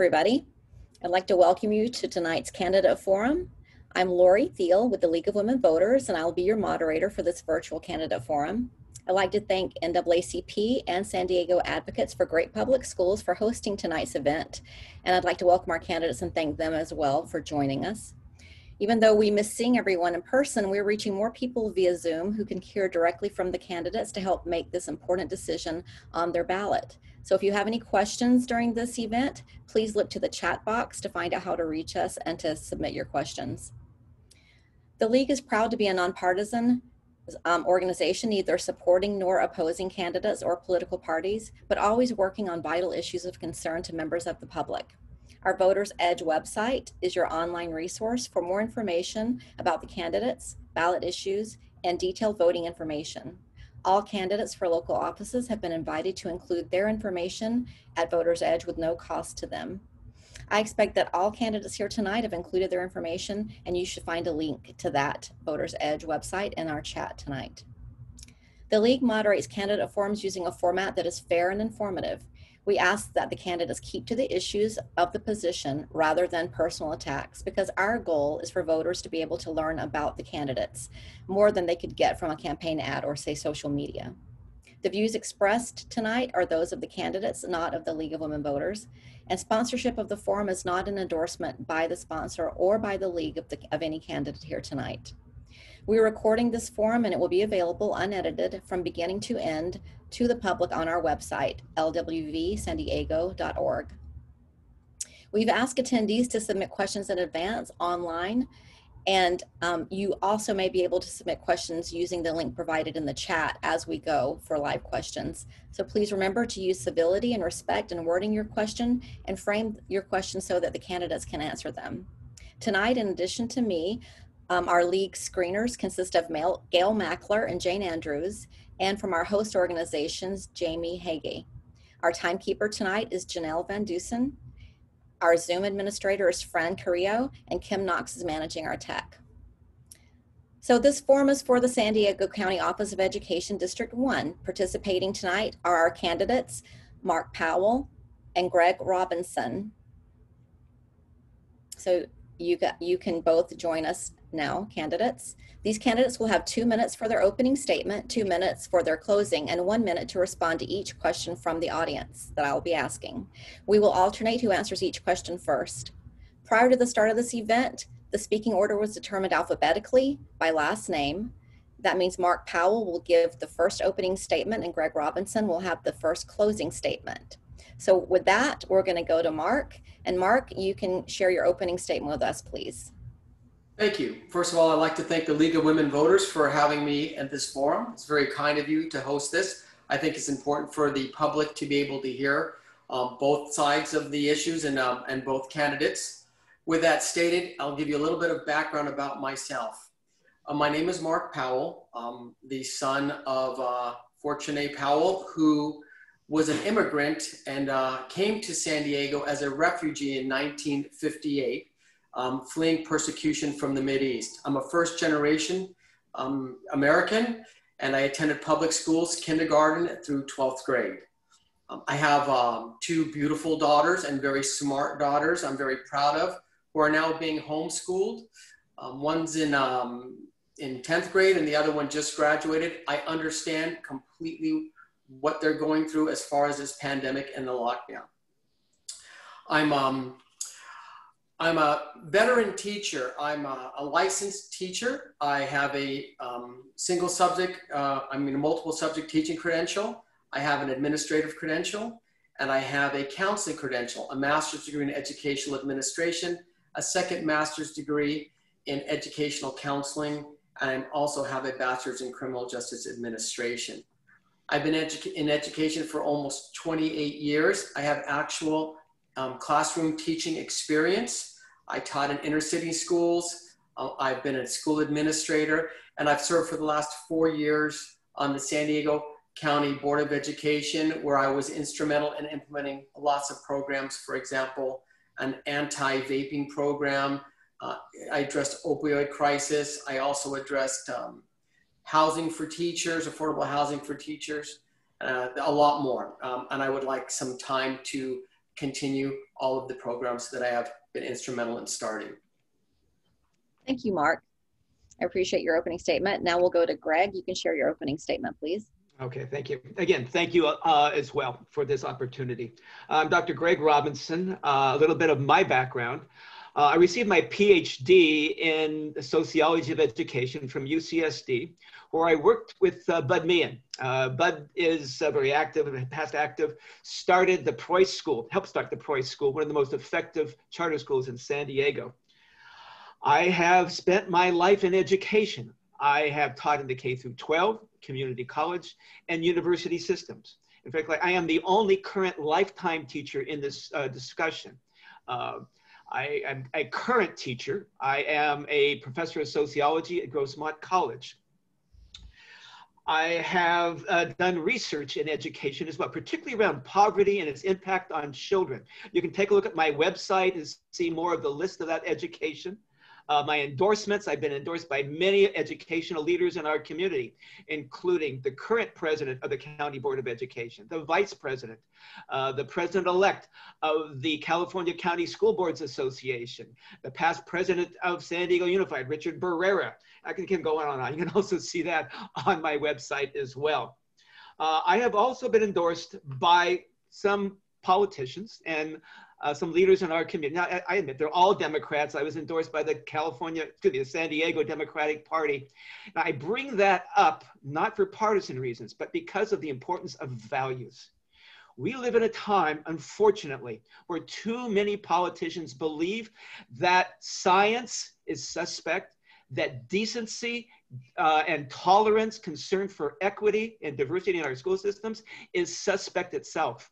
everybody. I'd like to welcome you to tonight's Candidate Forum. I'm Lori Thiel with the League of Women Voters, and I'll be your moderator for this virtual Candidate Forum. I'd like to thank NAACP and San Diego Advocates for Great Public Schools for hosting tonight's event, and I'd like to welcome our candidates and thank them as well for joining us. Even though we miss seeing everyone in person, we're reaching more people via Zoom who can hear directly from the candidates to help make this important decision on their ballot. So if you have any questions during this event, please look to the chat box to find out how to reach us and to submit your questions. The League is proud to be a nonpartisan organization, neither supporting nor opposing candidates or political parties, but always working on vital issues of concern to members of the public. Our Voters Edge website is your online resource for more information about the candidates, ballot issues, and detailed voting information. All candidates for local offices have been invited to include their information at Voters Edge with no cost to them. I expect that all candidates here tonight have included their information, and you should find a link to that Voters Edge website in our chat tonight. The League moderates candidate forums using a format that is fair and informative. We ask that the candidates keep to the issues of the position rather than personal attacks, because our goal is for voters to be able to learn about the candidates more than they could get from a campaign ad or, say, social media. The views expressed tonight are those of the candidates, not of the League of Women Voters, and sponsorship of the forum is not an endorsement by the sponsor or by the League of any candidate here tonight. We're recording this forum and it will be available unedited from beginning to end to the public on our website, lwvsandiego.org. We've asked attendees to submit questions in advance online, and you also may be able to submit questions using the link provided in the chat as we go for live questions. So please remember to use civility and respect in wording your question and frame your question so that the candidates can answer them. Tonight, in addition to me, our League screeners consist of Gail Mackler and Jane Andrews, and from our host organizations, Jamie Hagee. Our timekeeper tonight is Janelle Van Dusen. Our Zoom administrator is Fran Carrillo, and Kim Knox is managing our tech. So this forum is for the San Diego County Office of Education District 1. Participating tonight are our candidates, Mark Powell and Gregg Robinson. So you can both join us now, candidates. These candidates will have 2 minutes for their opening statement, 2 minutes for their closing, and 1 minute to respond to each question from the audience that I'll be asking. We will alternate who answers each question first. Prior to the start of this event, the speaking order was determined alphabetically by last name. That means Mark Powell will give the first opening statement and Gregg Robinson will have the first closing statement. So with that, we're going to go to Mark. And Mark, you can share your opening statement with us, please. Thank you. First of all, I'd like to thank the League of Women Voters for having me at this forum. It's very kind of you to host this. I think it's important for the public to be able to hear both sides of the issues and both candidates. With that stated, I'll give you a little bit of background about myself. My name is Mark Powell, the son of Fortune Powell, who was an immigrant and came to San Diego as a refugee in 1958. Fleeing persecution from the Mideast. I'm a first generation American, and I attended public schools, kindergarten through 12th grade. I have 2 beautiful daughters and very smart daughters I'm very proud of, who are now being homeschooled. One's in 10th grade and the other one just graduated. I understand completely what they're going through as far as this pandemic and the lockdown. I'm a veteran teacher. I'm a licensed teacher. I have a single subject, multiple subject teaching credential. I have an administrative credential, and I have a counseling credential, a master's degree in educational administration, a second master's degree in educational counseling, and I also have a bachelor's in criminal justice administration. I've been in education for almost 28 years. I have actual classroom teaching experience. I taught in inner city schools. I've been a school administrator, and I've served for the last 4 years on the San Diego County Board of Education, where I was instrumental in implementing lots of programs. For example, an anti-vaping program. I addressed opioid crisis. I also addressed housing for teachers, affordable housing for teachers, a lot more. And I would like some time to continue all of the programs that I have been instrumental in starting. Thank you, Mark. I appreciate your opening statement. Now we'll go to Greg. You can share your opening statement, please. Okay, thank you. Again, thank you as well for this opportunity. I'm Dr. Gregg Robinson. A little bit of my background. I received my PhD in sociology of education from UCSD, where I worked with Bud Meehan. Bud is very active, past active, started the Preuss School, helped start the Preuss School, one of the most effective charter schools in San Diego. I have spent my life in education. I have taught in the K through 12, community college, and university systems. In fact, I am the only current lifetime teacher in this discussion. I am a current teacher. I am a professor of sociology at Grossmont College. I have done research in education as well, particularly around poverty and its impact on children. You can take a look at my website and see more of the list of that education. My endorsements, I've been endorsed by many educational leaders in our community, including the current president of the County Board of Education, the vice president, the president-elect of the California County School Boards Association, the past president of San Diego Unified, Richard Barrera. I can go on and on. You can also see that on my website as well. I have also been endorsed by some politicians and some leaders in our community. Now, I admit they're all Democrats. I was endorsed by the the San Diego Democratic Party. Now, I bring that up not for partisan reasons, but because of the importance of values. We live in a time, unfortunately, where too many politicians believe that science is suspect, that decency and tolerance, concern for equity and diversity in our school systems is suspect itself.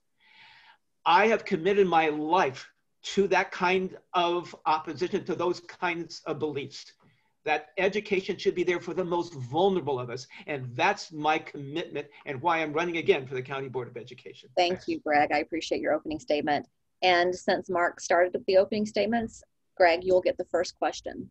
I have committed my life to that kind of opposition, to those kinds of beliefs, that education should be there for the most vulnerable of us. And that's my commitment and why I'm running again for the County Board of Education. Thank you, Greg. I appreciate your opening statement. And since Mark started with the opening statements, Greg, you'll get the first question.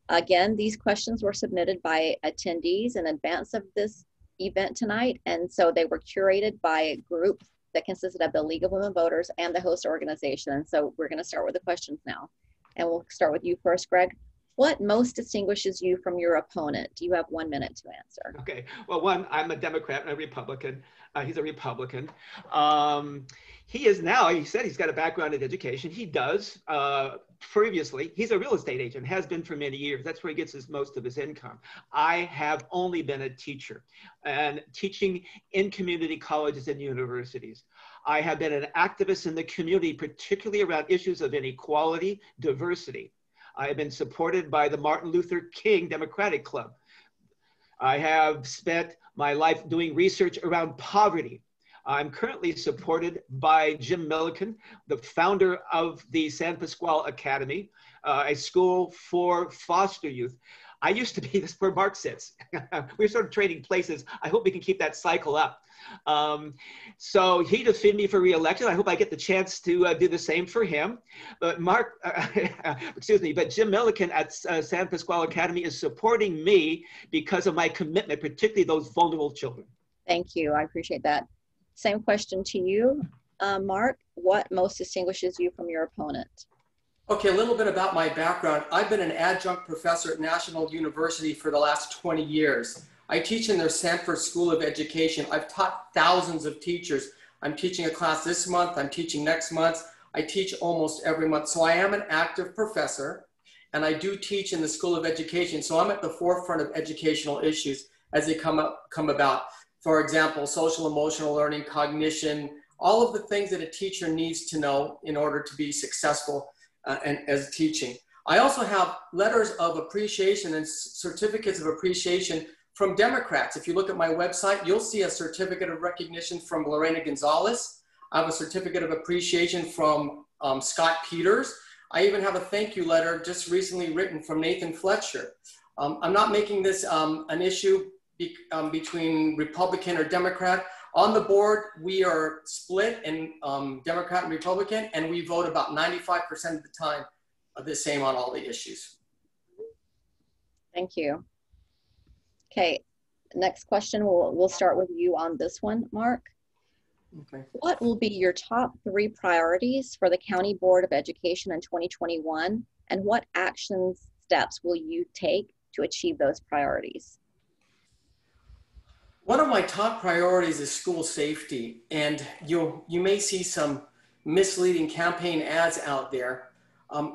Again, these questions were submitted by attendees in advance of this event tonight. And so they were curated by a group that consisted of the League of Women Voters and the host organization. So we're going to start with the questions now. And we'll start with you first, Greg. What most distinguishes you from your opponent? You have 1 minute to answer. Okay. Well, one, I'm a Democrat and a Republican. He's a Republican. He is now, he said he's got a background in education. He does. Previously, he's a real estate agent, has been for many years. That's where he gets most of his income. I have only been a teacher and teaching in community colleges and universities. I have been an activist in the community, particularly around issues of inequality, diversity. I have been supported by the Martin Luther King Democratic Club. I have spent my life doing research around poverty. I'm currently supported by Jim Milliken, the founder of the San Pasquale Academy, a school for foster youth. I used to be, this is where Mark sits. We're sort of trading places. I hope we can keep that cycle up. So he defeated me for re-election. I hope I get the chance to do the same for him. But Mark, excuse me, but Jim Milliken at San Pasquale Academy is supporting me because of my commitment, particularly those vulnerable children. Thank you. I appreciate that. Same question to you, Mark. What most distinguishes you from your opponent? Okay, a little bit about my background. I've been an adjunct professor at National University for the last 20 years. I teach in their Sanford School of Education. I've taught thousands of teachers. I'm teaching a class this month. I'm teaching next month. I teach almost every month. So I am an active professor, and I do teach in the School of Education. So I'm at the forefront of educational issues as they come about. For example, social emotional learning, cognition, all of the things that a teacher needs to know in order to be successful and as teaching. I also have letters of appreciation and certificates of appreciation from Democrats. If you look at my website, you'll see a certificate of recognition from Lorena Gonzalez. I have a certificate of appreciation from Scott Peters. I even have a thank you letter just recently written from Nathan Fletcher. I'm not making this an issue between Republican or Democrat. On the board, we are split in Democrat and Republican, and we vote about 95% of the time the same on all the issues. Thank you. Okay, next question. We'll start with you on this one, Mark. Okay. What will be your top 3 priorities for the County Board of Education in 2021, and what action steps will you take to achieve those priorities? One of my top priorities is school safety, and you may see some misleading campaign ads out there. I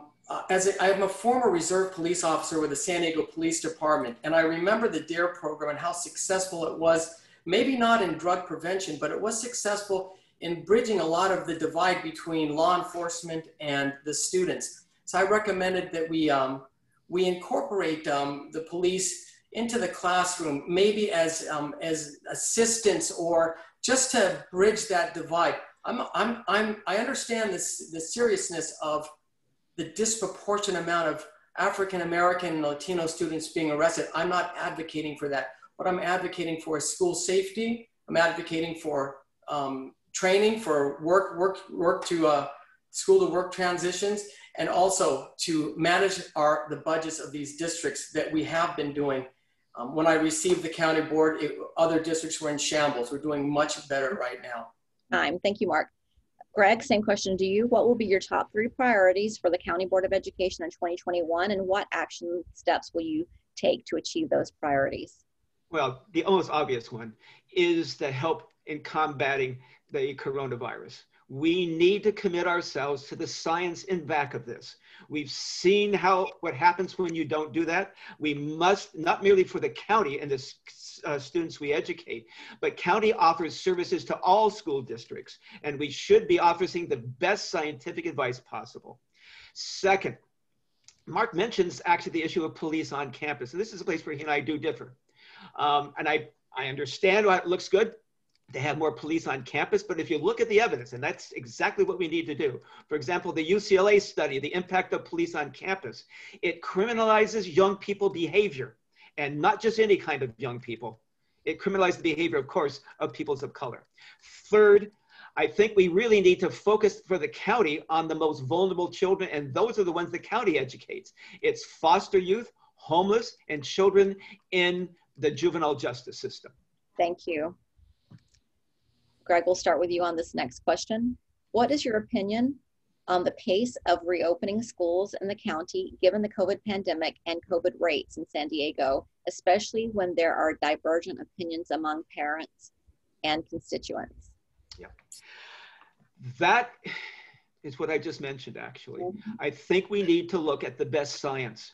am a former reserve police officer with the San Diego Police Department, and I remember the DARE program and how successful it was, maybe not in drug prevention, but it was successful in bridging a lot of the divide between law enforcement and the students. So I recommended that we incorporate the police into the classroom, maybe as assistants or just to bridge that divide. I understand the seriousness of the disproportionate amount of African American and Latino students being arrested. I'm not advocating for that. What I'm advocating for is school safety. I'm advocating for training for work to school to work transitions, and also to manage the budgets of these districts that we have been doing. When I received the county board, other districts were in shambles. We're doing much better right now. Thank you, Mark. Gregg, same question to you. What will be your top 3 priorities for the County Board of Education in 2021, and what action steps will you take to achieve those priorities? Well, the most obvious one is the help in combating the coronavirus. We need to commit ourselves to the science in back of this. We've seen what happens when you don't do that. We must, not merely for the county and the students we educate, but county offers services to all school districts, and we should be offering the best scientific advice possible. Second, Mark mentions actually the issue of police on campus, and this is a place where he and I do differ. And I understand why it looks good to have more police on campus, but if you look at the evidence, and that's exactly what we need to do. For example, the UCLA study, the impact of police on campus, it criminalizes young people behavior, and not just any kind of young people. It criminalizes the behavior, of course, of peoples of color. Third, I think we really need to focus for the county on the most vulnerable children, and those are the ones the county educates. It's foster youth, homeless, and children in the juvenile justice system. Thank you. Gregg, we'll start with you on this next question. What is your opinion on the pace of reopening schools in the county given the COVID pandemic and COVID rates in San Diego, especially when there are divergent opinions among parents and constituents? Yeah, that is what I just mentioned, actually. I think we need to look at the best science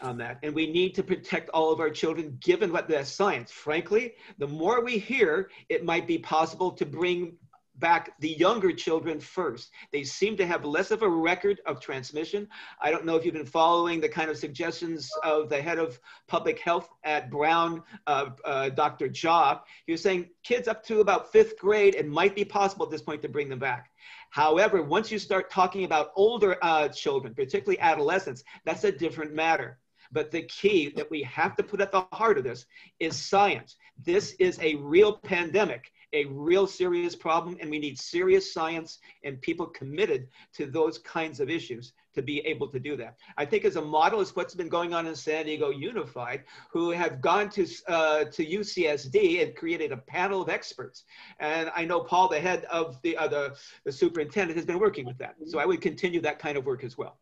on that, and we need to protect all of our children given what the science. Frankly, the more we hear, it might be possible to bring back the younger children first. They seem to have less of a record of transmission. I don't know if you've been following the kind of suggestions of the head of public health at Brown, Dr. Jaw. He was saying kids up to about 5th grade, it might be possible at this point to bring them back. However, once you start talking about older children, particularly adolescents, that's a different matter. But the key that we have to put at the heart of this is science. This is a real pandemic, a real serious problem, and we need serious science and people committed to those kinds of issues to be able to do that. I think as a model is what's been going on in San Diego Unified, who have gone to UCSD and created a panel of experts. And I know Paul, the head of the superintendent, has been working with that. So I would continue that kind of work as well.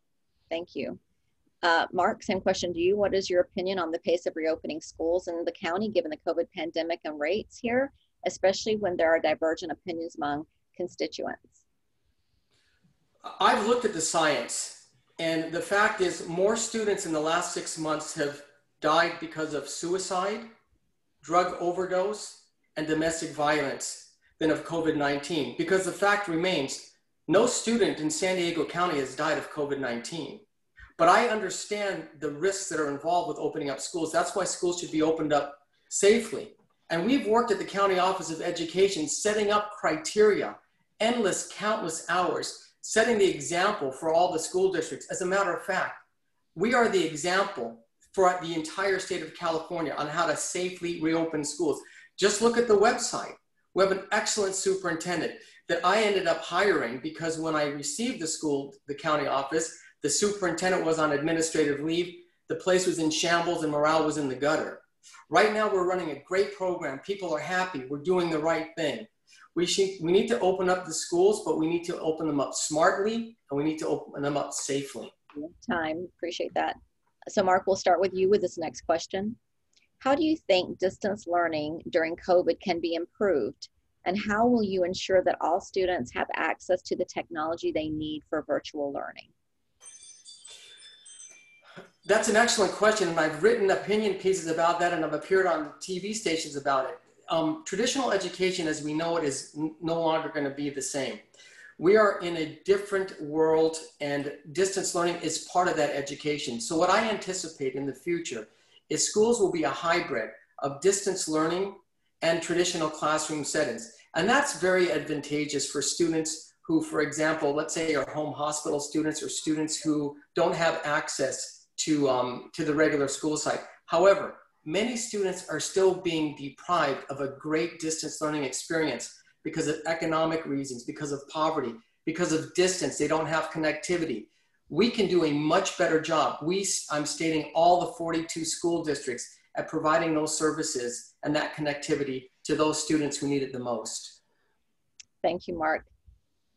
Thank you. Mark, same question to you. What is your opinion on the pace of reopening schools in the county given the COVID pandemic and rates here, especially when there are divergent opinions among constituents? I've looked at the science, and the fact is more students in the last 6 months have died because of suicide, drug overdose, and domestic violence than of COVID-19, because the fact remains, no student in San Diego County has died of COVID-19. But I understand the risks that are involved with opening up schools. That's why schools should be opened up safely. And we've worked at the County Office of Education setting up criteria, countless hours, setting the example for all the school districts. As a matter of fact, we are the example for the entire state of California on how to safely reopen schools. Just look at the website. We have an excellent superintendent that I ended up hiring because when I received the county office, the superintendent was on administrative leave. The place was in shambles and morale was in the gutter. Right now, we're running a great program. People are happy. We're doing the right thing. We need to open up the schools, but we need to open them up smartly, and we need to open them up safely. Time, appreciate that. So Mark, we'll start with you with this next question. How do you think distance learning during COVID can be improved? And how will you ensure that all students have access to the technology they need for virtual learning? That's an excellent question, and I've written opinion pieces about that, and I've appeared on TV stations about it. Traditional education as we know it is no longer going to be the same. We are in a different world, and distance learning is part of that education. So what I anticipate in the future is schools will be a hybrid of distance learning and traditional classroom settings. And that's very advantageous for students who, for example, let's say are home hospital students or students who don't have access to the regular school site. However, many students are still being deprived of a great distance learning experience because of economic reasons, because of poverty, because of distance. They don't have connectivity. We can do a much better job. I'm stating all the 42 school districts at providing those services and that connectivity to those students who need it the most. Thank you, Mark.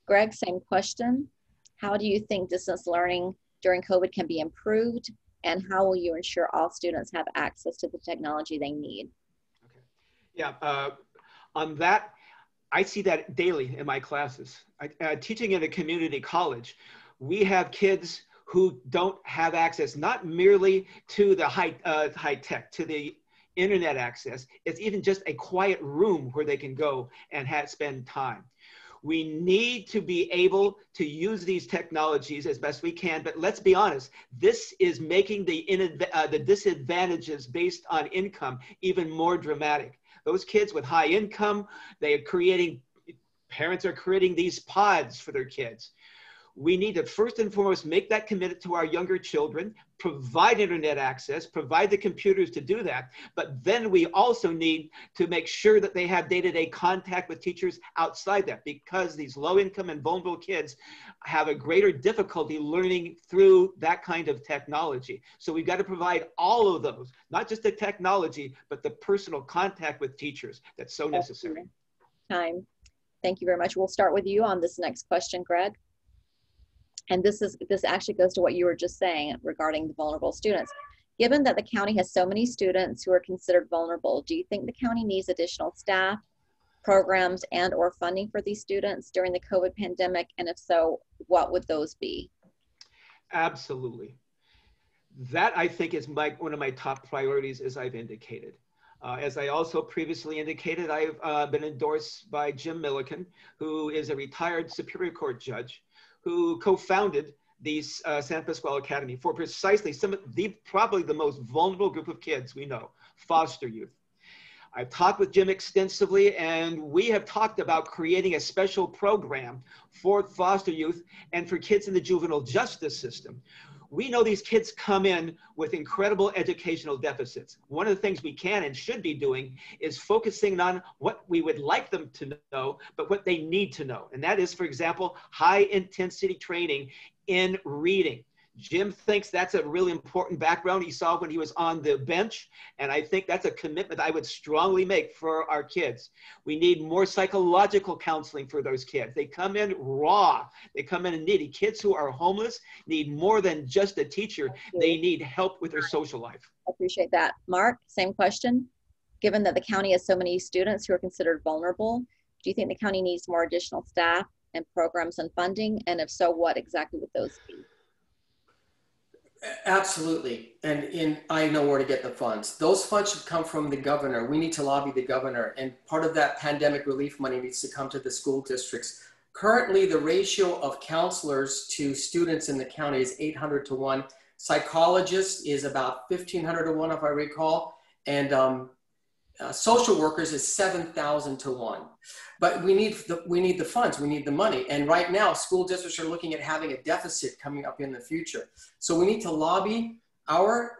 Gregg, same question. How do you think distance learning during COVID can be improved? And how will you ensure all students have access to the technology they need? Okay. Yeah, on that, I see that daily in my classes. Teaching in a community college, we have kids who don't have access, not merely to the high tech, to the internet access. It's even just a quiet room where they can go and spend time. We need to be able to use these technologies as best we can, but let's be honest, this is making the disadvantages based on income even more dramatic. Those kids with high income, parents are creating these pods for their kids. We need to first and foremost make that commitment to our younger children, provide internet access, provide the computers to do that, but then we also need to make sure that they have day-to-day contact with teachers outside that, because these low-income and vulnerable kids have a greater difficulty learning through that kind of technology. So we've got to provide all of those, not just the technology, but the personal contact with teachers that's so necessary. Time. Thank you very much. We'll start with you on this next question, Gregg. And this actually goes to what you were just saying regarding the vulnerable students. Given that the county has so many students who are considered vulnerable, do you think the county needs additional staff, programs, and or funding for these students during the COVID pandemic? And if so, what would those be? Absolutely. That, I think, is one of my top priorities, as I've indicated. As I also previously indicated, I've been endorsed by Jim Milliken, who is a retired Superior Court judge, who co-founded the San Pasquale Academy for precisely probably the most vulnerable group of kids we know, foster youth. I've talked with Jim extensively, and we have talked about creating a special program for foster youth and for kids in the juvenile justice system. We know these kids come in with incredible educational deficits. One of the things we can and should be doing is focusing on what we would like them to know, but what they need to know. And that is, for example, high intensity training in reading. Jim thinks that's a really important background he saw when he was on the bench. And I think that's a commitment I would strongly make for our kids. We need more psychological counseling for those kids. They come in raw. They come in needy. Kids who are homeless need more than just a teacher. They need help with their social life. I appreciate that. Mark, same question. Given that the county has so many students who are considered vulnerable, do you think the county needs more additional staff and programs and funding? And if so, what exactly would those be? Absolutely. And I know where to get the funds. Those funds should come from the governor. We need to lobby the governor. And part of that pandemic relief money needs to come to the school districts. Currently, the ratio of counselors to students in the county is 800 to 1. Psychologists is about 1,500 to 1, if I recall. And social workers is 7,000 to 1. But we need the funds, we need the money. And right now, school districts are looking at having a deficit coming up in the future. So we need to lobby our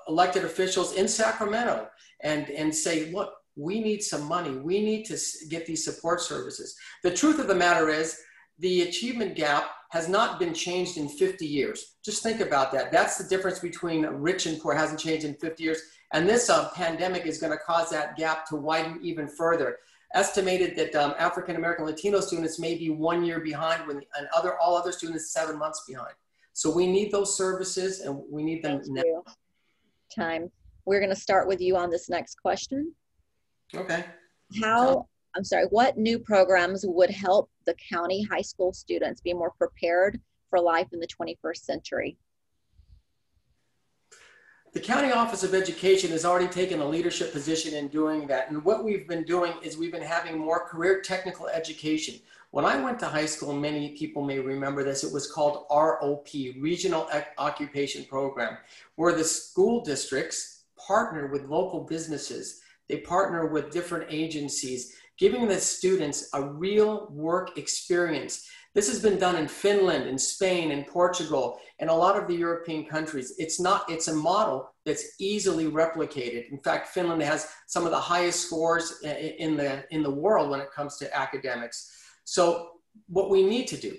elected officials in Sacramento and say, look, we need some money. We need to get these support services. The truth of the matter is the achievement gap has not been changed in 50 years. Just think about that. That's the difference between rich and poor. It hasn't changed in 50 years. And this pandemic is going to cause that gap to widen even further. estimated that African American Latino students may be 1 year behind when all other students 7 months behind. So we need those services and we need them now. You. Time. We're going to start with you on this next question. Okay. What new programs would help the county high school students be more prepared for life in the 21st century? The County Office of Education has already taken a leadership position in doing that. And what we've been doing is we've been having more career technical education. When I went to high school, many people may remember this, it was called ROP, Regional Occupation Program, where the school districts partner with local businesses. They partner with different agencies, giving the students a real work experience. This has been done in Finland, in Spain, in Portugal, and a lot of the European countries. It's a model that's easily replicated. In fact, Finland has some of the highest scores in the world when it comes to academics. So what we need to do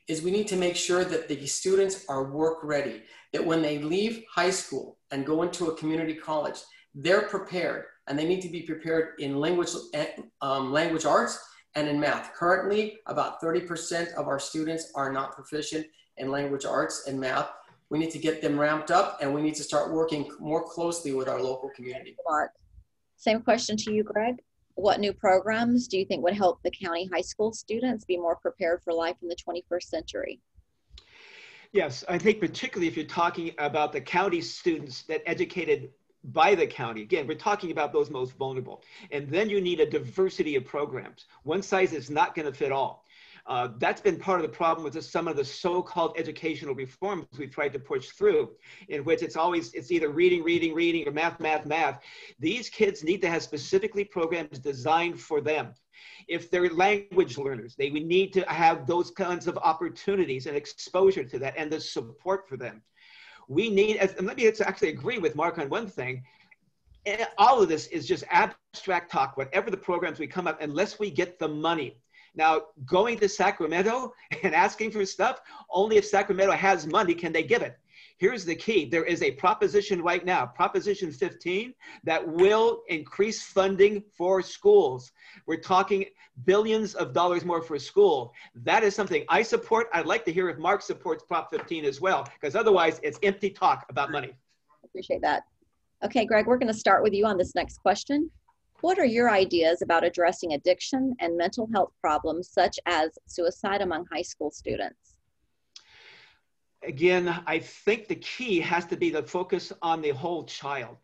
is we need to make sure that the students are work ready, that when they leave high school and go into a community college, they're prepared, and they need to be prepared in language arts and in math. Currently, about 30% of our students are not proficient in language arts and math. We need to get them ramped up, and we need to start working more closely with our local community. Mark, same question to you, Greg. What new programs do you think would help the county high school students be more prepared for life in the 21st century? Yes, I think particularly if you're talking about the county students that educated by the county. Again, we're talking about those most vulnerable. And then you need a diversity of programs. One size is not going to fit all. That's been part of the problem with some of the so-called educational reforms we've tried to push through, in which it's either reading, or math. These kids need to have specifically programs designed for them. If they're language learners, we need to have those kinds of opportunities and exposure to that and the support for them. We need, and let me actually agree with Mark on one thing. All of this is just abstract talk, whatever the programs we come up, unless we get the money. Now, going to Sacramento and asking for stuff, only if Sacramento has money can they give it. Here's the key. There is a proposition right now, Proposition 15, that will increase funding for schools. We're talking billions of dollars more for a school. That is something I support. I'd like to hear if Mark supports Prop 15 as well, because otherwise it's empty talk about money. Appreciate that. Okay, Greg, we're going to start with you on this next question. What are your ideas about addressing addiction and mental health problems such as suicide among high school students? Again, I think the key has to be the focus on the whole child.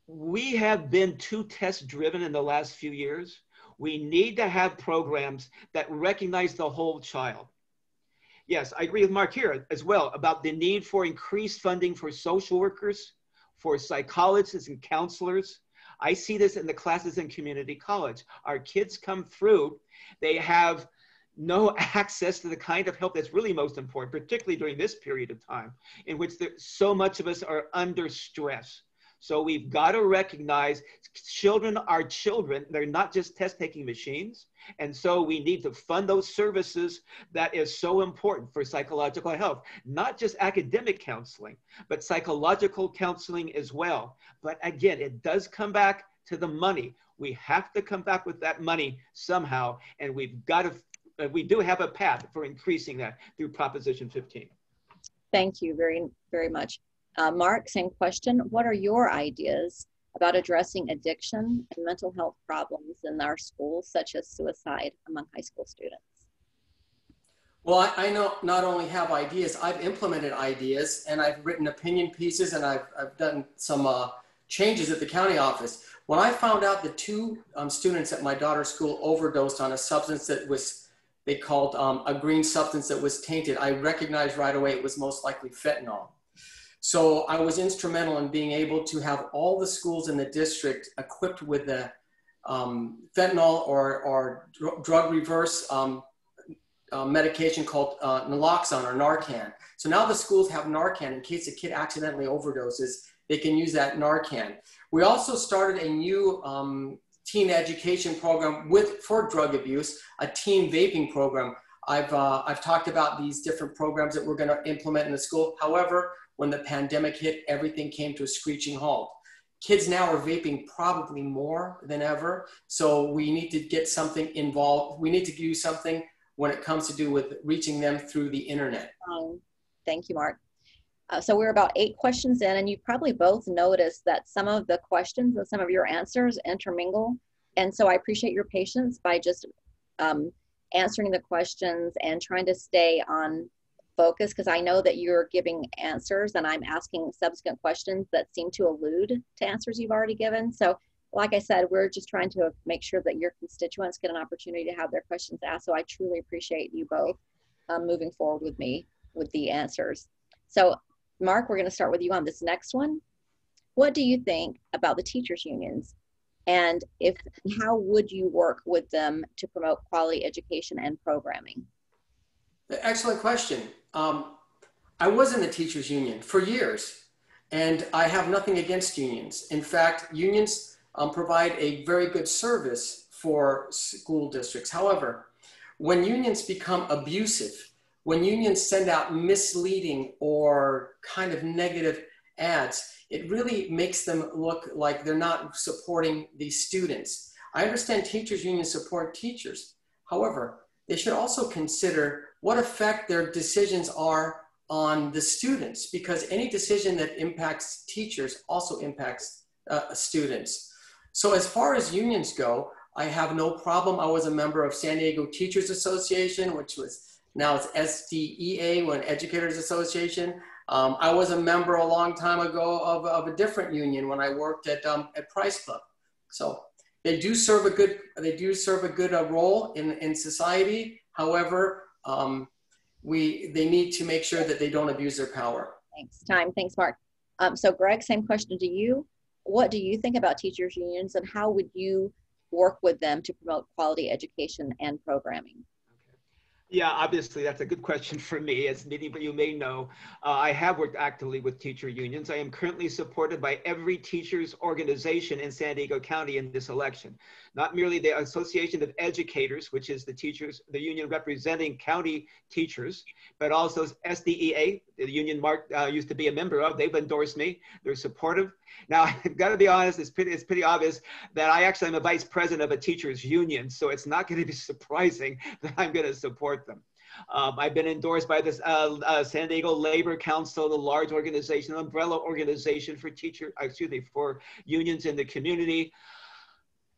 We have been too test driven in the last few years. We need to have programs that recognize the whole child. Yes, I agree with Mark here as well about the need for increased funding for social workers, for psychologists and counselors. I see this in the classes in community college. Our kids come through, they have no access to the kind of help that's really most important, particularly during this period of time in which so much of us are under stress. So we've got to recognize children are children. They're not just test-taking machines. And so we need to fund those services that is so important for psychological health, not just academic counseling, but psychological counseling as well. But again, it does come back to the money. We have to come back with that money somehow, and we do have a path for increasing that through Proposition 15. Thank you very, very much. Mark, same question. What are your ideas about addressing addiction and mental health problems in our schools, such as suicide among high school students? Well, I not only have ideas, I've implemented ideas, and I've written opinion pieces, and I've done some changes at the county office. When I found out that two students at my daughter's school overdosed on a substance that they called a green substance that was tainted, I recognized right away it was most likely fentanyl. So I was instrumental in being able to have all the schools in the district equipped with the fentanyl or drug reverse medication called naloxone or Narcan. So now the schools have Narcan in case a kid accidentally overdoses, they can use that Narcan. We also started a new teen education program for drug abuse, a teen vaping program. I've talked about these different programs that we're going to implement in the school. However, when the pandemic hit, everything came to a screeching halt. kids now are vaping probably more than ever. So we need to get something involved. We need to do something when it comes to do with reaching them through the internet. Thank you, Mark. So we're about 8 questions in, and you probably both noticed that some of the questions and some of your answers intermingle. And so I appreciate your patience by just answering the questions and trying to stay on focus, because I know that you're giving answers and I'm asking subsequent questions that seem to allude to answers you've already given. So like I said, we're just trying to make sure that your constituents get an opportunity to have their questions asked. So I truly appreciate you both moving forward with me with the answers. So Mark, we're going to start with you on this next one. What do you think about the teachers' unions? And how would you work with them to promote quality education and programming? Excellent question. I was in the teachers union for years, and I have nothing against unions. In fact, unions provide a very good service for school districts. However, when unions become abusive, when unions send out misleading or kind of negative ads, it really makes them look like they're not supporting the students. I understand teachers unions support teachers. However, they should also consider what effect their decisions are on the students, because any decision that impacts teachers also impacts students. So as far as unions go, I have no problem. I was a member of San Diego Teachers Association, which was now it's SDEA, an Educators Association. I was a member a long time ago of a different union when I worked at Price Club. So they do serve a good role in society. However, they need to make sure that they don't abuse their power. Thanks, Mark. So Gregg, same question to you. What do you think about teachers unions, and how would you work with them to promote quality education and programming? Yeah, obviously that's a good question for me. As many of you may know, I have worked actively with teacher unions. I am currently supported by every teachers organization in San Diego County in this election. Not merely the Association of Educators, which is the union representing county teachers, but also SDEA, the union Mark used to be a member of. They've endorsed me. They're supportive. Now, I've got to be honest, it's pretty obvious that I actually am a vice president of a teachers union, so it's not going to be surprising that I'm going to support them. I've been endorsed by this San Diego Labor Council, the large organization, an umbrella organization for for unions in the community.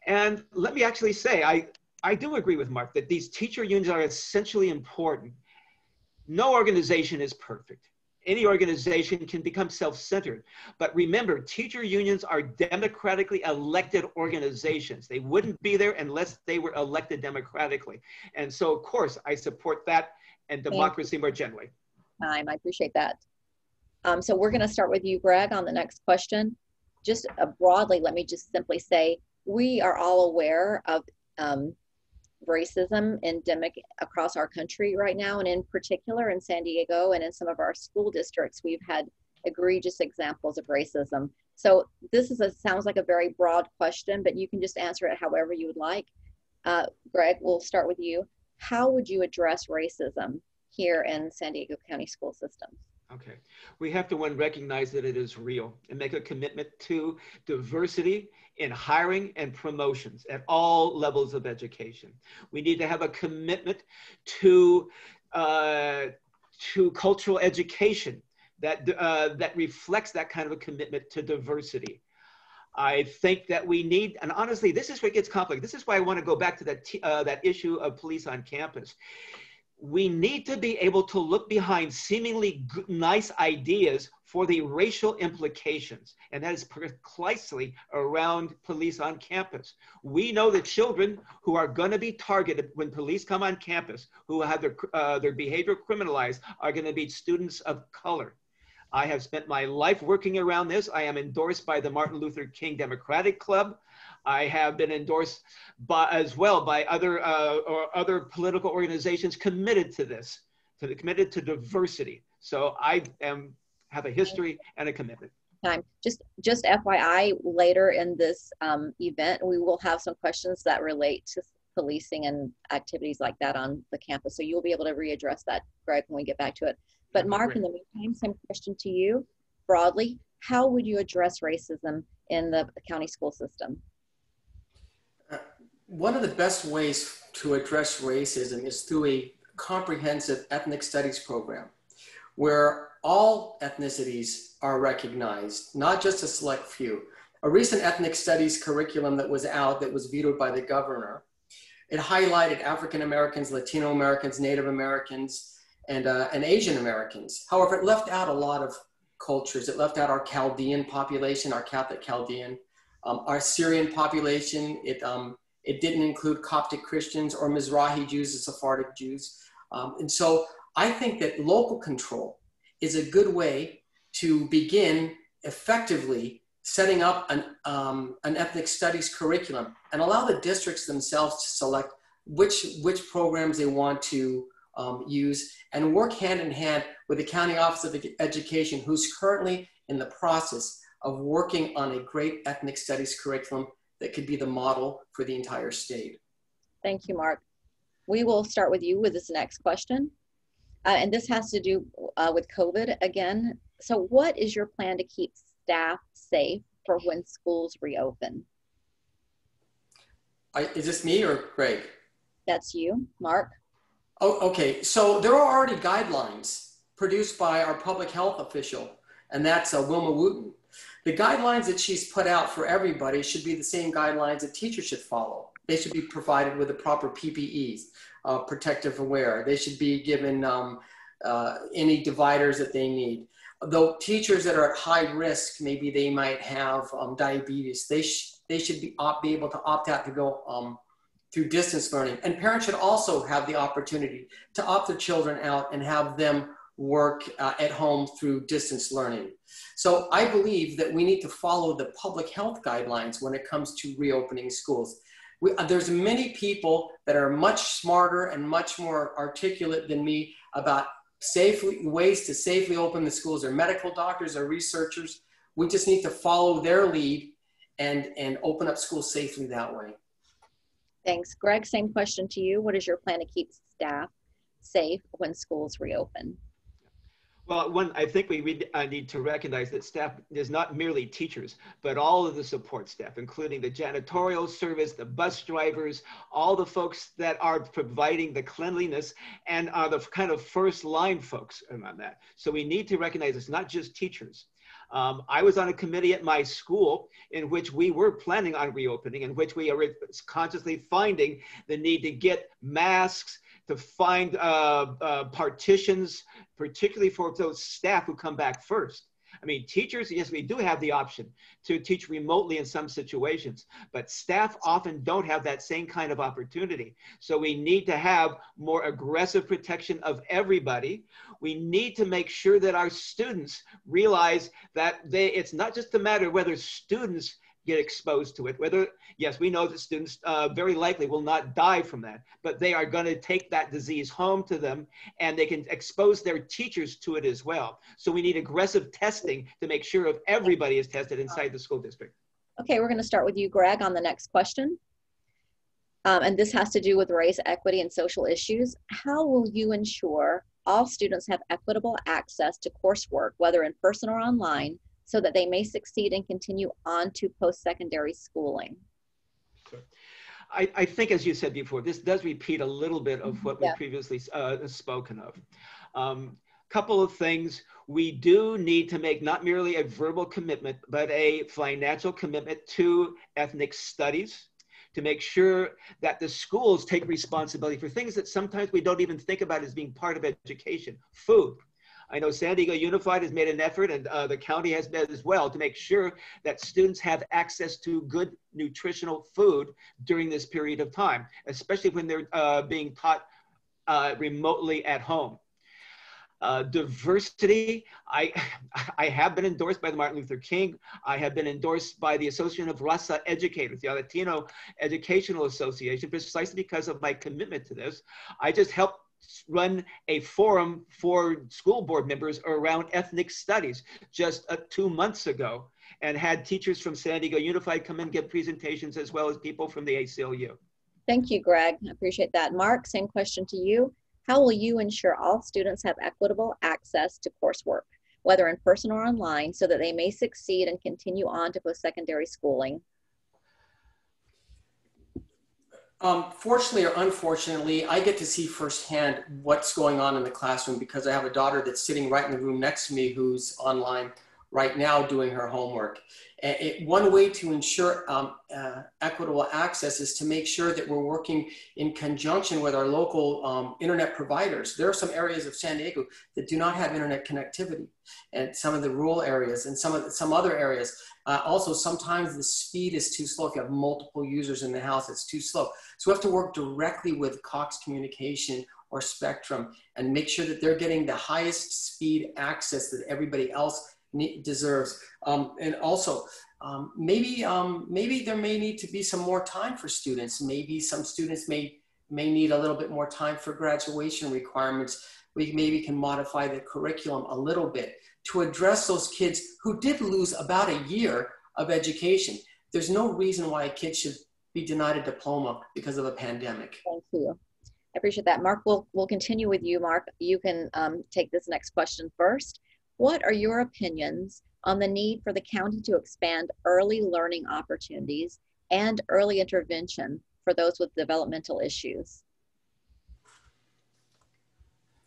And let me actually say, I do agree with Mark that these teacher unions are essentially important. No organization is perfect. Any organization can become self-centered. But remember, teacher unions are democratically elected organizations. They wouldn't be there unless they were elected democratically. And so, of course, I support that and democracy more generally. I appreciate that. So we're going to start with you, Gregg, on the next question. Just broadly, let me just simply say, we are all aware of racism endemic across our country right now, and in particular in San Diego and in some of our school districts, we've had egregious examples of racism. So this sounds like a very broad question, but you can just answer it however you would like. Gregg, we'll start with you. How would you address racism here in San Diego County school systems? Okay, we have to recognize that it is real and make a commitment to diversity in hiring and promotions at all levels of education. We need to have a commitment to cultural education that reflects that kind of a commitment to diversity. I think that we need, and honestly, this is where it gets complicated. This is why I want to go back to that issue of police on campus. We need to be able to look behind seemingly nice ideas for the racial implications, and that is precisely around police on campus. We know that children who are going to be targeted when police come on campus, who have their behavior criminalized, are going to be students of color. I have spent my life working around this. I am endorsed by the Martin Luther King Democratic Club. I have been endorsed as well by other political organizations committed to this, committed to diversity. So I have a history and a commitment. Just FYI, later in this event, we will have some questions that relate to policing and activities like that on the campus. So you'll be able to readdress that, Gregg, when we get back to it. But Mark, in the meantime, same question to you. Broadly, how would you address racism in the county school system? One of the best ways to address racism is through a comprehensive ethnic studies program where all ethnicities are recognized, not just a select few. A recent ethnic studies curriculum that was out that was vetoed by the governor, it highlighted African Americans, Latino Americans, Native Americans, and Asian Americans. However, it left out a lot of cultures. It left out our Chaldean population, our Catholic Chaldean, our Syrian population. It didn't include Coptic Christians or Mizrahi Jews, the Sephardic Jews. And so I think that local control is a good way to begin effectively setting up an ethnic studies curriculum and allow the districts themselves to select which programs they want to use, and work hand in hand with the County Office of Education, who's currently in the process of working on a great ethnic studies curriculum that could be the model for the entire state. Thank you, Mark. We will start with you with this next question. And this has to do with COVID again. So what is your plan to keep staff safe for when schools reopen? Is this me or Greg? That's you, Mark. Oh, okay. So there are already guidelines produced by our public health official, and that's Wilma Wooten. The guidelines that she's put out for everybody should be the same guidelines that teachers should follow. They should be provided with the proper PPEs, protective wear. They should be given any dividers that they need. Though teachers that are at high risk, maybe they might have diabetes, they should be able to opt out to go through distance learning. And parents should also have the opportunity to opt their children out and have them work at home through distance learning. So I believe that we need to follow the public health guidelines when it comes to reopening schools. There's many people that are much smarter and much more articulate than me about ways to safely open the schools. They're medical doctors or researchers. We just need to follow their lead and open up schools safely that way. Thanks. Greg, same question to you. What is your plan to keep staff safe when schools reopen? Well, one, I think we need to recognize that staff is not merely teachers, but all of the support staff, including the janitorial service, the bus drivers, all the folks that are providing the cleanliness and are the kind of first line folks on that. So we need to recognize it's not just teachers. I was on a committee at my school in which we were planning on reopening, in which we are consciously finding the need to get masks, to find partitions, particularly for those staff who come back first. I mean, teachers, yes, we do have the option to teach remotely in some situations, but staff often don't have that same kind of opportunity. So we need to have more aggressive protection of everybody. We need to make sure that our students realize that it's not just a matter of whether students get exposed to it, whether, yes, we know that students very likely will not die from that, but they are going to take that disease home to them and they can expose their teachers to it as well. So we need aggressive testing to make sure if everybody is tested inside the school district. Okay, we're going to start with you, Greg, on the next question. And this has to do with race, equity, and social issues. How will you ensure all students have equitable access to coursework, whether in person or online, so that they may succeed and continue on to post-secondary schooling? Sure. I think, as you said before, this does repeat a little bit of what we previously spoken of. Couple of things. We do need to make not merely a verbal commitment, but a financial commitment to ethnic studies, to make sure that the schools take responsibility for things that sometimes we don't even think about as being part of education. Food. I know San Diego Unified has made an effort, and the county has made as well, to make sure that students have access to good nutritional food during this period of time, especially when they're being taught remotely at home. Diversity, I have been endorsed by the Martin Luther King. I have been endorsed by the Association of Raza Educators, the Latino Educational Association, precisely because of my commitment to this. I just helped run a forum for school board members around ethnic studies just 2 months ago, and had teachers from San Diego Unified come and give presentations, as well as people from the ACLU. Thank you, Greg. I appreciate that. Mark, same question to you. How will you ensure all students have equitable access to coursework, whether in person or online, so that they may succeed and continue on to post-secondary schooling? Fortunately or unfortunately, I get to see firsthand what's going on in the classroom because I have a daughter that's sitting right in the room next to me who's online right now doing her homework. One way to ensure equitable access is to make sure that we're working in conjunction with our local internet providers. There are some areas of San Diego that do not have internet connectivity, and some of the rural areas and some other areas. Also, sometimes the speed is too slow. If you have multiple users in the house, it's too slow. So we have to work directly with Cox Communication or Spectrum and make sure that they're getting the highest speed access that everybody else deserves. And also, maybe there may need to be some more time for students. Maybe some students may need a little bit more time for graduation requirements. We maybe can modify the curriculum a little bit to address those kids who did lose about a year of education. There's no reason why a kid should be denied a diploma because of a pandemic. Thank you. I appreciate that. Mark, we'll continue with you. Mark, you can take this next question first. What are your opinions on the need for the county to expand early learning opportunities and early intervention for those with developmental issues?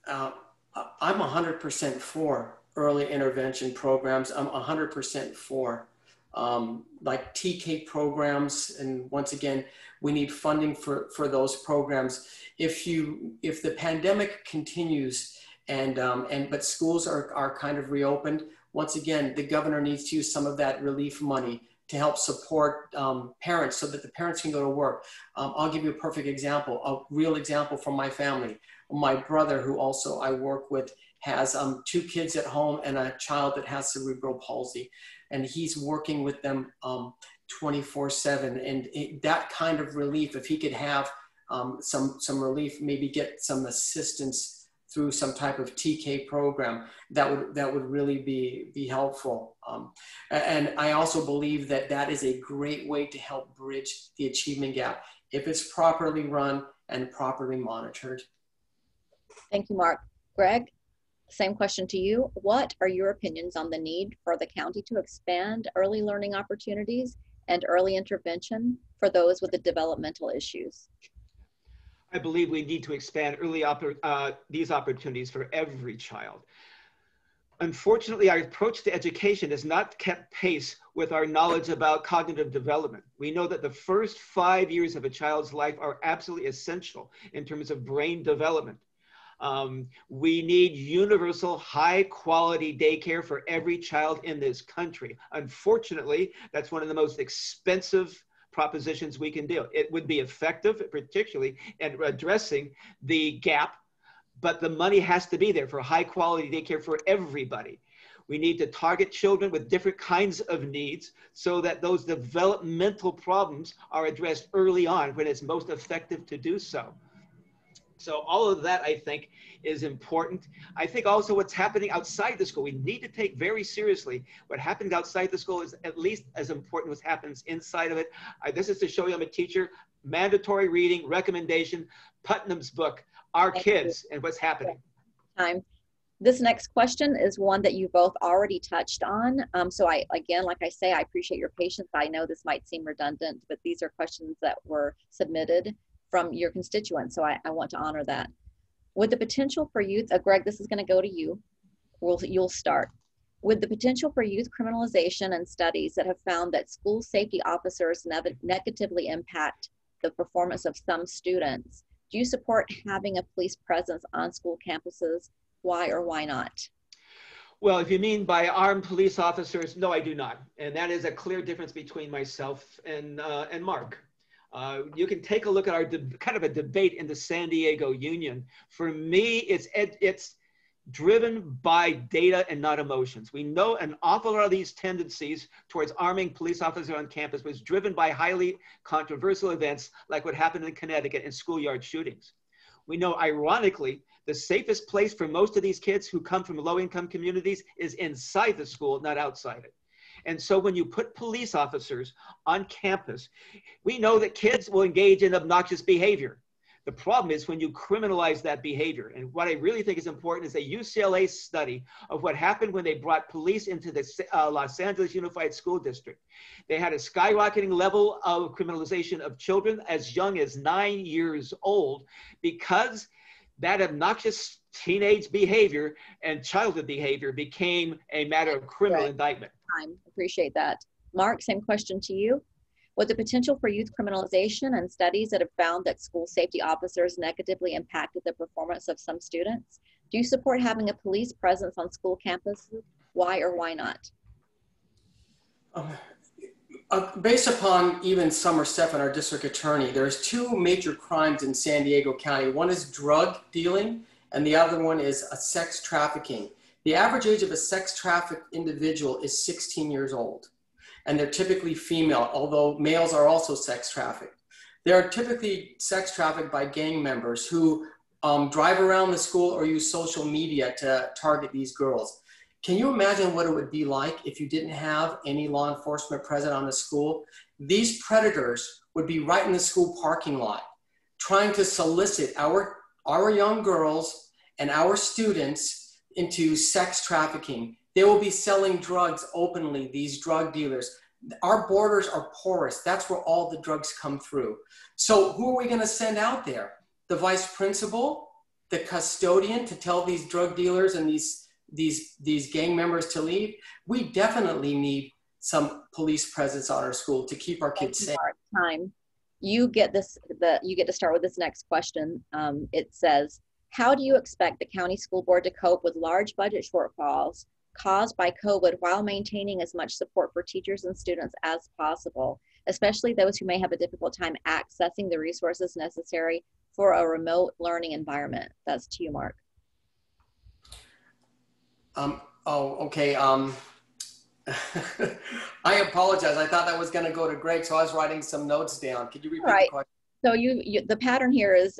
I'm 100% for early intervention programs. I'm 100% for like TK programs. And once again, we need funding for those programs. If the pandemic continues but schools are kind of reopened, once again, the governor needs to use some of that relief money to help support parents so that the parents can go to work. I'll give you a perfect example, a real example from my family. My brother, who also I work with, has 2 kids at home and a child that has cerebral palsy. And he's working with them 24/7. And that kind of relief, if he could have some relief, maybe get some assistance through some type of TK program, that would really be helpful. And I also believe that is a great way to help bridge the achievement gap if it's properly run and properly monitored. Thank you, Mark. Gregg, same question to you. What are your opinions on the need for the county to expand early learning opportunities and early intervention for those with the developmental issues? I believe we need to expand these opportunities for every child. Unfortunately, our approach to education has not kept pace with our knowledge about cognitive development. We know that the first 5 years of a child's life are absolutely essential in terms of brain development. We need universal, high-quality daycare for every child in this country. Unfortunately, that's one of the most expensive propositions we can do. It would be effective, particularly in addressing the gap, but the money has to be there for high-quality daycare for everybody. We need to target children with different kinds of needs so that those developmental problems are addressed early on when it's most effective to do so. So all of that, I think, is important. I think also what's happening outside the school, we need to take very seriously. What happens outside the school is at least as important as what happens inside of it. This is to show you I'm a teacher. Mandatory reading, recommendation, Putnam's book, Our Kids and What's Happening. Time. This next question is one that you both already touched on. So again, like I say, I appreciate your patience. I know this might seem redundant, but these are questions that were submitted from your constituents, so I want to honor that. With the potential for youth, Gregg, this is going to go to you. You'll start. With the potential for youth criminalization and studies that have found that school safety officers negatively impact the performance of some students, do you support having a police presence on school campuses? Why or why not? Well, if you mean by armed police officers, no, I do not. And that is a clear difference between myself and Mark. You can take a look at our kind of a debate in the San Diego Union. For me, it's driven by data and not emotions. We know an awful lot of these tendencies towards arming police officers on campus was driven by highly controversial events like what happened in Connecticut in schoolyard shootings. We know, ironically, the safest place for most of these kids who come from low-income communities is inside the school, not outside it. And so when you put police officers on campus, we know that kids will engage in obnoxious behavior. The problem is when you criminalize that behavior. And what I really think is important is a UCLA study of what happened when they brought police into the Los Angeles Unified School District. They had a skyrocketing level of criminalization of children as young as 9 years old because that obnoxious teenage behavior and childhood behavior became a matter of criminal indictment. Appreciate that. Mark, same question to you. With the potential for youth criminalization and studies that have found that school safety officers negatively impacted the performance of some students, do you support having a police presence on school campuses? Why or why not? Based upon even Summer Stephan, our district attorney, there's two major crimes in San Diego County. One is drug dealing, and the other one is a sex trafficking. The average age of a sex trafficked individual is 16 years old, and they're typically female, although males are also sex trafficked. They are typically sex trafficked by gang members who drive around the school or use social media to target these girls. Can you imagine what it would be like if you didn't have any law enforcement present on the school? These predators would be right in the school parking lot, trying to solicit our young girls and our students into sex trafficking. They will be selling drugs openly, these drug dealers. Our borders are porous. That's where all the drugs come through. So who are we gonna send out there? The vice principal, the custodian to tell these drug dealers and these gang members to leave? We definitely need some police presence on our school to keep our kids safe. Time. You get this. You get to start with this next question. It says, how do you expect the county school board to cope with large budget shortfalls caused by COVID while maintaining as much support for teachers and students as possible, especially those who may have a difficult time accessing the resources necessary for a remote learning environment? That's to you, Mark. Okay. I apologize. I thought that was going to go to Greg, so I was writing some notes down. Could you repeat the question? So the pattern here is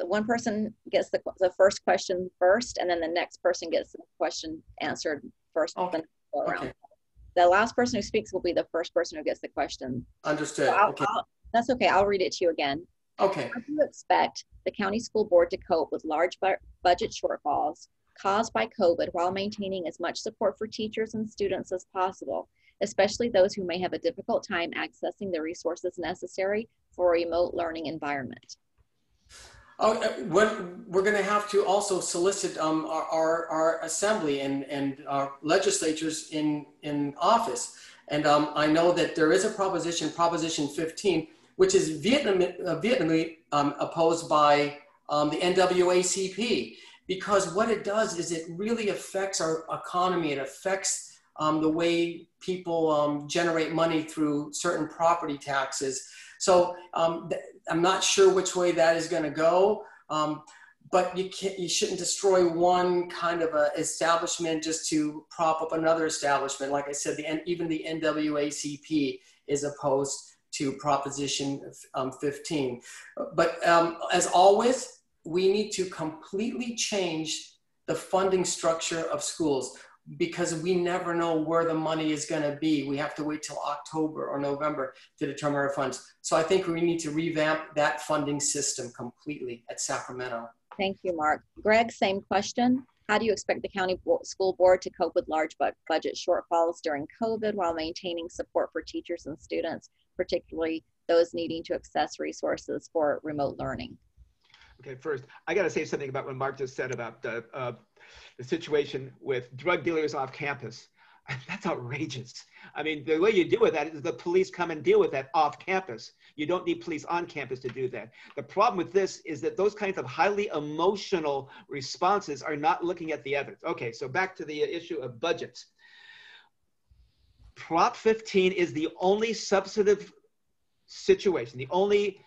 one person gets the first question first, and then the next person gets the question answered first. Okay. Okay. The last person who speaks will be the first person who gets the question. Understood. So okay. That's okay. I'll read it to you again. Okay. How do you expect the county school board to cope with large budget shortfalls caused by COVID while maintaining as much support for teachers and students as possible, especially those who may have a difficult time accessing the resources necessary for a remote learning environment? We're going to have to also solicit our assembly and our legislatures in office. And I know that there is a proposition, Proposition 15, which is vehemently opposed by the NAACP. Because what it does is it really affects our economy. It affects the way people generate money through certain property taxes. So I'm not sure which way that is going to go, but you shouldn't destroy one kind of a establishment just to prop up another establishment. Like I said, even the NAACP is opposed to Proposition 15. But as always, we need to completely change the funding structure of schools because we never know where the money is going to be. We have to wait till October or November to determine our funds. So I think we need to revamp that funding system completely at Sacramento. Thank you, Mark. Greg, same question. How do you expect the county school board to cope with large budget shortfalls during COVID while maintaining support for teachers and students, particularly those needing to access resources for remote learning? Okay, first, I got to say something about what Mark just said about the situation with drug dealers off campus. That's outrageous. I mean, the way you deal with that is the police come and deal with that off campus. You don't need police on campus to do that. The problem with this is that those kinds of highly emotional responses are not looking at the evidence. Okay, so back to the issue of budgets. Prop 15 is the only substantive situation, the only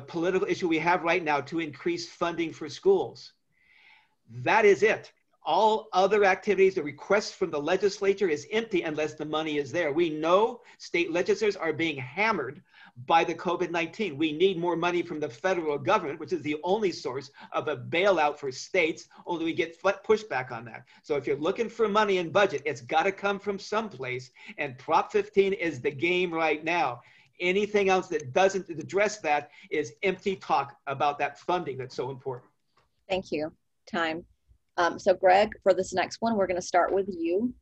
political issue we have right now to increase funding for schools. That is it. All other activities, the request from the legislature is empty unless the money is there. We know state legislators are being hammered by the COVID-19. We need more money from the federal government, which is the only source of a bailout for states, only we get pushback on that. So if you're looking for money in budget, it's got to come from someplace, and Prop 15 is the game right now. Anything else that doesn't address that is empty talk about that funding that's so important. Thank you. Time. So Gregg, for this next one, we're going to start with you.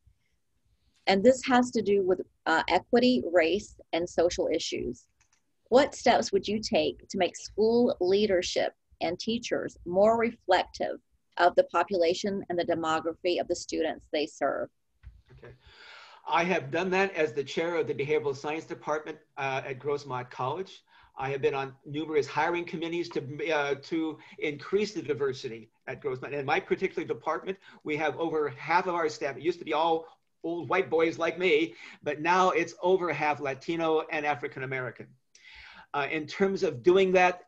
And this has to do with equity, race, and social issues. What steps would you take to make school leadership and teachers more reflective of the population and the demography of the students they serve? Okay. I have done that as the chair of the Behavioral Science Department at Grossmont College. I have been on numerous hiring committees to increase the diversity at Grossmont. In my particular department, we have over half of our staff. It used to be all old white boys like me, but now it's over half Latino and African American. In terms of doing that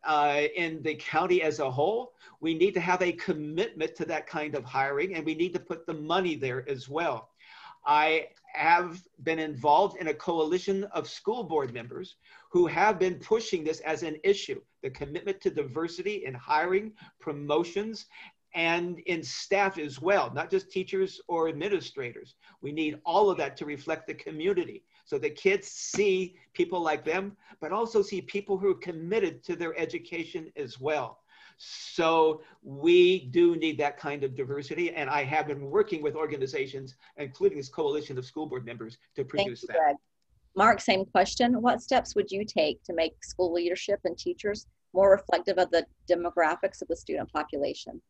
in the county as a whole, we need to have a commitment to that kind of hiring, and we need to put the money there as well. I have been involved in a coalition of school board members who have been pushing this as an issue, the commitment to diversity in hiring, promotions, and in staff as well, not just teachers or administrators. We need all of that to reflect the community so the kids see people like them, but also see people who are committed to their education as well. So we do need that kind of diversity, and I have been working with organizations, including this coalition of school board members, to produce that. Greg. Mark, same question. What steps would you take to make school leadership and teachers more reflective of the demographics of the student population?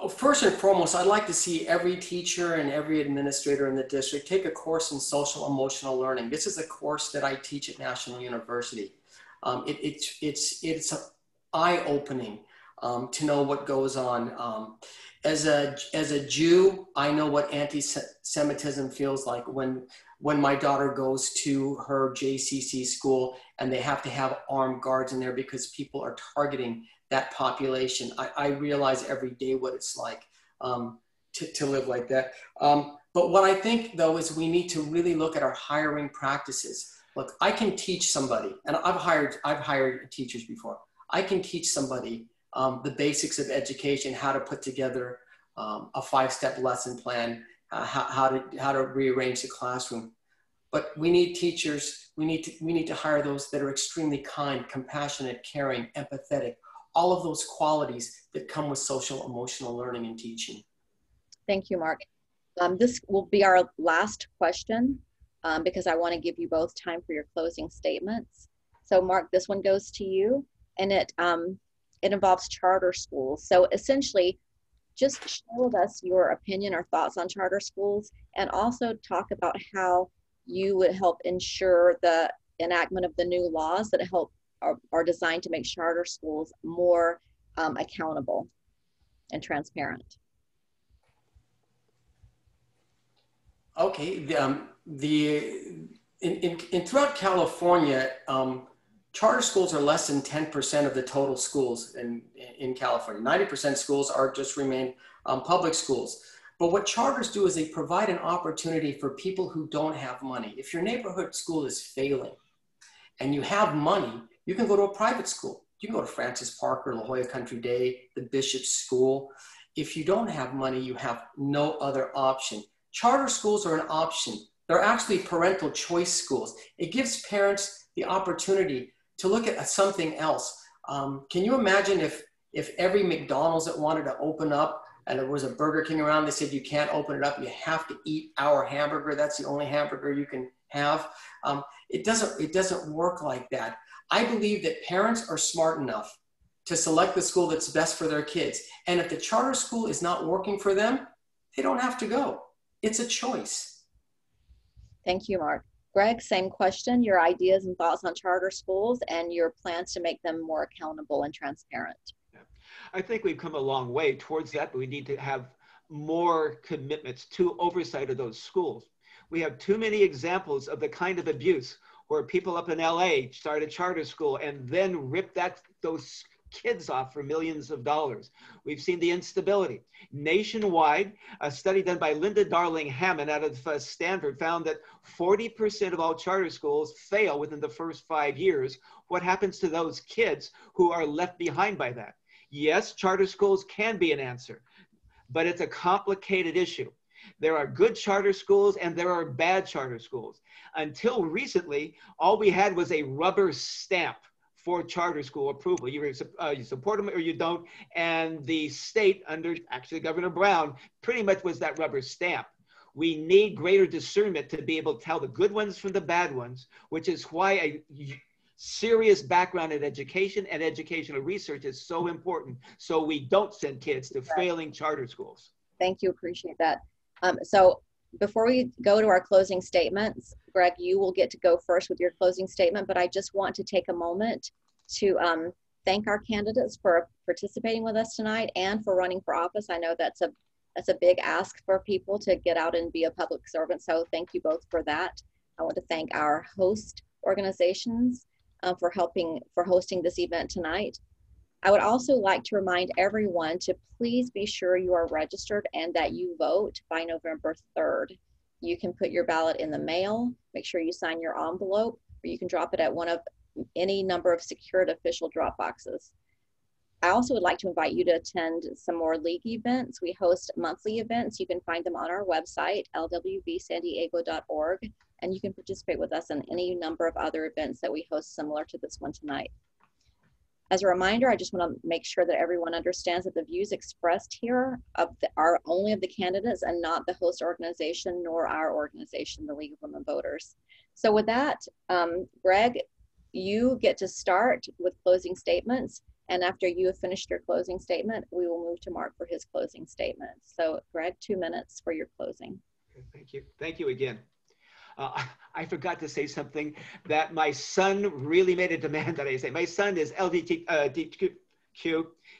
First and foremost, I'd like to see every teacher and every administrator in the district take a course in social emotional learning. This is a course that I teach at National University. It's eye-opening to know what goes on. As a Jew, I know what anti-Semitism feels like when my daughter goes to her JCC school and they have to have armed guards in there because people are targeting that population. I realize every day what it's like to live like that. But what I think though is we need to really look at our hiring practices. Look, I can teach somebody, and I've hired teachers before. I can teach somebody the basics of education, how to put together a 5-step lesson plan, how to rearrange the classroom. But we need teachers. We need to hire those that are extremely kind, compassionate, caring, empathetic. All of those qualities that come with social emotional learning and teaching. Thank you, Mark. This will be our last question because I want to give you both time for your closing statements. So Mark, this one goes to you, and it involves charter schools. So essentially, just share with us your opinion or thoughts on charter schools, and also talk about how you would help ensure the enactment of the new laws that are designed to make charter schools more accountable and transparent. Okay, in throughout California, charter schools are less than 10% of the total schools in California. 90% schools just remain public schools. But what charters do is they provide an opportunity for people who don't have money. If your neighborhood school is failing and you have money, you can go to a private school. You can go to Francis Parker, La Jolla Country Day, the Bishop's School. If you don't have money, you have no other option. Charter schools are an option. They're actually parental choice schools. It gives parents the opportunity to look at something else. Can you imagine if every McDonald's that wanted to open up and there was a Burger King around, they said, you can't open it up, you have to eat our hamburger, that's the only hamburger you can have. It doesn't work like that. I believe that parents are smart enough to select the school that's best for their kids. And if the charter school is not working for them, they don't have to go. It's a choice. Thank you, Mark. Gregg, same question, your ideas and thoughts on charter schools and your plans to make them more accountable and transparent. I think we've come a long way towards that, but we need to have more commitments to oversight of those schools. We have too many examples of the kind of abuse where people up in LA start a charter school and then rip those kids off for millions of dollars. We've seen the instability. Nationwide, a study done by Linda Darling Hammond out of Stanford found that 40% of all charter schools fail within the first 5 years. What happens to those kids who are left behind by that? Yes, charter schools can be an answer, but it's a complicated issue. There are good charter schools and there are bad charter schools. Until recently, all we had was a rubber stamp for charter school approval. You support them or you don't. And the state under actually Governor Brown pretty much was that rubber stamp. We need greater discernment to be able to tell the good ones from the bad ones, which is why a serious background in education and educational research is so important, so we don't send kids to failing charter schools. Thank you, appreciate that. So before we go to our closing statements, Gregg, you will get to go first with your closing statement, but I just want to take a moment to thank our candidates for participating with us tonight and for running for office. I know that's a big ask for people to get out and be a public servant, so thank you both for that. I want to thank our host organizations for hosting this event tonight. I would also like to remind everyone to please be sure you are registered and that you vote by November 3rd. You can put your ballot in the mail, make sure you sign your envelope, or you can drop it at one of any number of secured official drop boxes. I also would like to invite you to attend some more league events. We host monthly events. You can find them on our website, lwvsandiego.org, and you can participate with us in any number of other events that we host similar to this one tonight. As a reminder, I just want to make sure that everyone understands that the views expressed here are only of the candidates and not the host organization nor our organization, the League of Women Voters. So with that, Gregg, you get to start with closing statements. And after you have finished your closing statement, we will move to Mark for his closing statement. So Gregg, 2 minutes for your closing. Thank you. Thank you again. I forgot to say something that my son really made a demand that I say. My son is LGBTQ.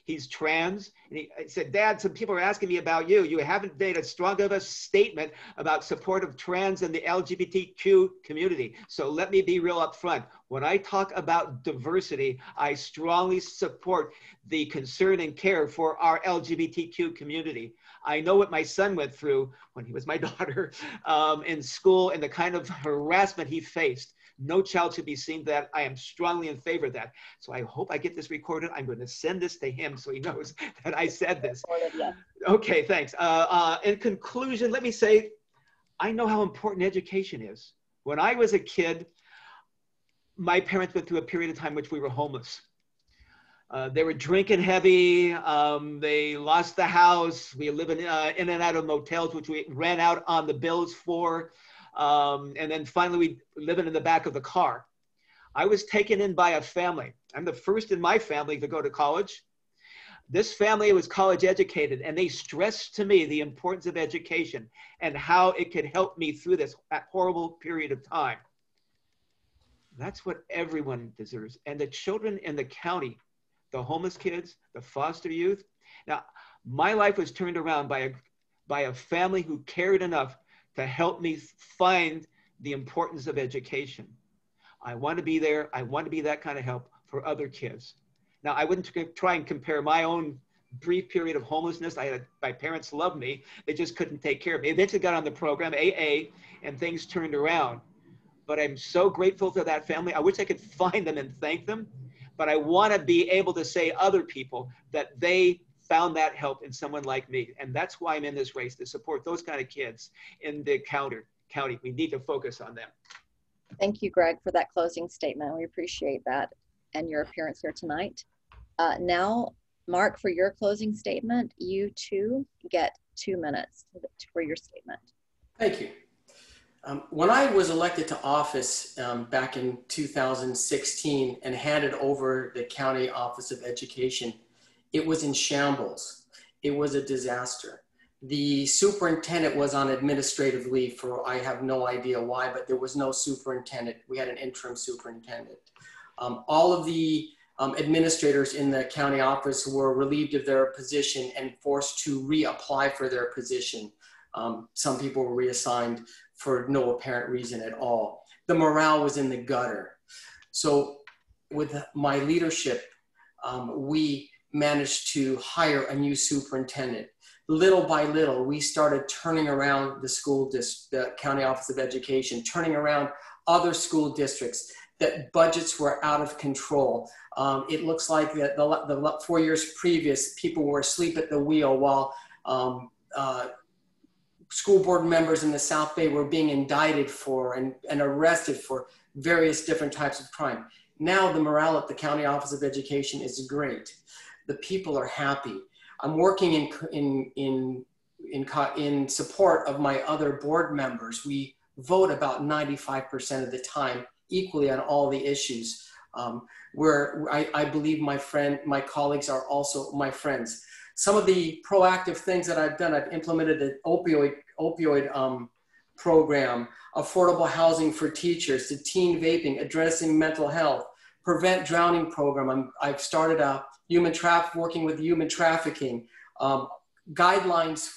He's trans. And he said, Dad, some people are asking me about you. You haven't made a strong enough statement about support of trans and the LGBTQ community. So let me be real up front. When I talk about diversity, I strongly support the concern and care for our LGBTQ community. I know what my son went through when he was my daughter in school and the kind of harassment he faced. No child should be seen that. I am strongly in favor of that. So I hope I get this recorded. I'm going to send this to him so he knows that I said this. Okay, thanks. In conclusion, let me say, I know how important education is. When I was a kid, my parents went through a period of time in which we were homeless. They were drinking heavy. They lost the house. We lived in and out of motels, which we ran out on the bills for. And then finally, we living in the back of the car. I was taken in by a family. I'm the first in my family to go to college. This family was college educated, and they stressed to me the importance of education and how it could help me through this horrible period of time. That's what everyone deserves. And the children in the county, the homeless kids, the foster youth. Now, my life was turned around by a family who cared enough to help me find the importance of education. I want to be there. I want to be that kind of help for other kids. Now, I wouldn't try and compare my own brief period of homelessness. My parents loved me. They just couldn't take care of me. Eventually got on the program, AA, and things turned around. But I'm so grateful to that family. I wish I could find them and thank them. But I want to be able to say other people that they found that help in someone like me. And that's why I'm in this race, to support those kind of kids in the county. We need to focus on them. Thank you, Gregg, for that closing statement. We appreciate that and your appearance here tonight. Now, Mark, for your closing statement, you too get 2 minutes for your statement. Thank you. When I was elected to office back in 2016 and handed over the County Office of Education, it was in shambles. It was a disaster. The superintendent was on administrative leave for, I have no idea why, but there was no superintendent. We had an interim superintendent. All of the administrators in the county office were relieved of their position and forced to reapply for their position. Some people were reassigned for no apparent reason at all. The morale was in the gutter. So with my leadership, we managed to hire a new superintendent. Little by little, we started turning around the County Office of Education, turning around other school districts, that budgets were out of control. It looks like that the 4 years previous, people were asleep at the wheel while school board members in the South Bay were being indicted for and arrested for various different types of crime. Now the morale at the County Office of Education is great. The people are happy. I'm working in support of my other board members. We vote about 95% of the time equally on all the issues, where I believe my colleagues are also my friends. Some of the proactive things that I've done, I've implemented an opioid program, affordable housing for teachers, the teen vaping, addressing mental health, prevent drowning program. I've started working with human trafficking, guidelines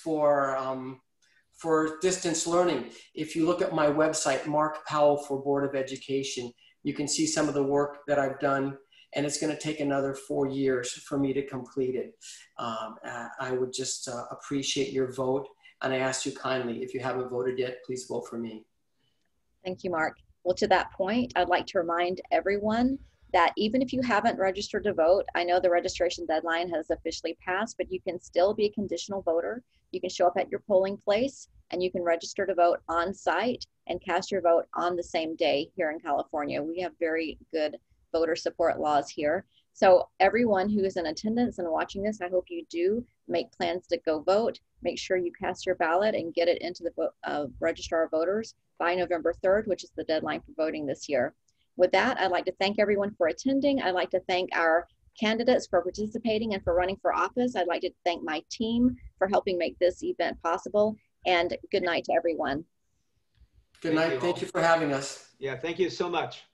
for distance learning. If you look at my website, Mark Powell for Board of Education, you can see some of the work that I've done, and it's going to take another 4 years for me to complete it. I would just appreciate your vote, and I ask you kindly, if you haven't voted yet, please vote for me. Thank you, Mark. Well, to that point, I'd like to remind everyone that even if you haven't registered to vote, I know the registration deadline has officially passed, but you can still be a conditional voter. You can show up at your polling place and you can register to vote on site and cast your vote on the same day here in California. We have very good voter support laws here. So everyone who is in attendance and watching this, I hope you do make plans to go vote. Make sure you cast your ballot and get it into the Registrar of Voters by November 3rd, which is the deadline for voting this year. With that, I'd like to thank everyone for attending. I'd like to thank our candidates for participating and for running for office. I'd like to thank my team for helping make this event possible. And good night to everyone. Good night. Thank you for having us. Yeah, thank you so much.